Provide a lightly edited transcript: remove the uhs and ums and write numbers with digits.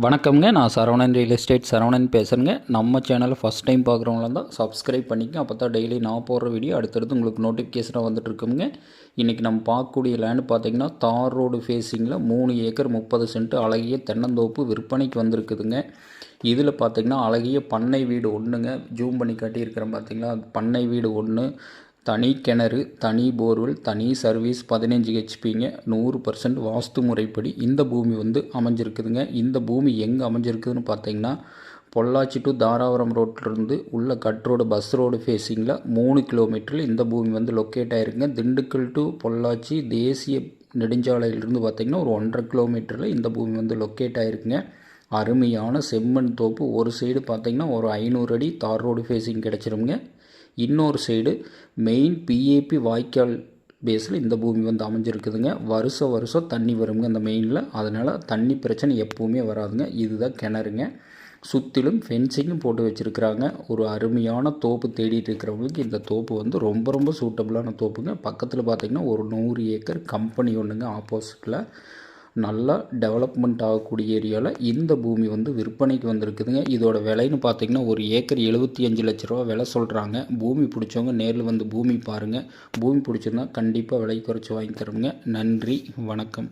வணக்கம்ங்க. நான் Saravanan real estate Saravanan பேசுகிறேங்க. நம்ம சேனலை ஃபஸ்ட் டைம் பார்க்குறவங்களா இருந்தால் சப்ஸ்கிரைப் பண்ணிக்கங்க. அப்போ தான் டெய்லி நான் போடுற வீடியோ அடுத்தடுத்து உங்களுக்கு நோட்டிஃபிகேஷனாக வந்துட்டுருக்குங்க. இன்றைக்கி நம்ம பார்க்கக்கூடிய லேண்டு பார்த்திங்கன்னா தார் ரோடு ஃபேஸிங்கில் 3 ஏக்கர் 30 சென்ட் அழகிய தென்னந்தோப்பு விற்பனைக்கு வந்திருக்குதுங்க. இதில் பார்த்திங்கன்னா அழகிய பண்ணை வீடு ஒன்றுங்க. ஜூம் பண்ணி காட்டியிருக்கிறேன் பார்த்திங்களா, பண்ணை வீடு ஒன்று, தனி கிணறு, தனி போர்வெல், தனி சர்வீஸ், 15 ஹெச்பிங்க, 100% வாஸ்து முறைப்படி இந்த பூமி அமைஞ்சிருக்குதுங்க. இந்த பூமி எங்கே அமைஞ்சிருக்குதுன்னு பார்த்தீங்கன்னா, பொள்ளாச்சி டு தாராபுரம் ரோட்டிலிருந்து உள்ள கட் ரோடு பஸ் ரோடு ஃபேஸிங்கில் 3 கிலோமீட்டரில் இந்த பூமி லொக்கேட் ஆகிருக்குங்க. திண்டுக்கல் டு பொள்ளாச்சி தேசிய நெடுஞ்சாலையிலிருந்து பார்த்திங்கன்னா ஒரு 1.5 கிலோமீட்டரில் இந்த பூமி லொக்கேட் ஆகிருக்குங்க. அருமையான செம்மண் தோப்பு. ஒரு சைடு பார்த்திங்கன்னா ஒரு 500 அடி தார் ரோடு ஃபேஸிங் கிடச்சிருங்க. இன்னொரு சைடு மெயின் பிஏபி வாய்க்கால் பேஸில் இந்த பூமி அமைஞ்சிருக்குதுங்க. வருஷம் தண்ணி வருங்க இந்த மெயினில். அதனால் தண்ணி பிரச்சனை எப்போவுமே வராதுங்க. இதுதான் கிணறுங்க. சுற்றிலும் ஃபென்சிங்கும் போட்டு வச்சுருக்குறாங்க. ஒரு அருமையான தோப்பு தேடிட்டு இருக்கிறவங்களுக்கு இந்த தோப்பு ரொம்ப சூட்டபுளான தோப்புங்க. பக்கத்தில் பார்த்திங்கன்னா ஒரு 100 ஏக்கர் கம்பெனி ஒன்றுங்க ஆப்போசிட்டில். நல்லா டெவலப்மெண்ட் ஆகக்கூடிய ஏரியாவில் இந்த பூமி விற்பனைக்கு வந்திருக்குதுங்க. இதோட விலைன்னு பார்த்திங்கன்னா ஒரு ஏக்கர் 75 லட்ச ரூபா விலை சொல்கிறாங்க. பூமி பிடிச்சவங்க நேரில் பூமி பாருங்கள். பூமி பிடிச்சிருந்தா கண்டிப்பாக விலை குறைச்சி வாங்கி தருங்க. நன்றி, வணக்கம்.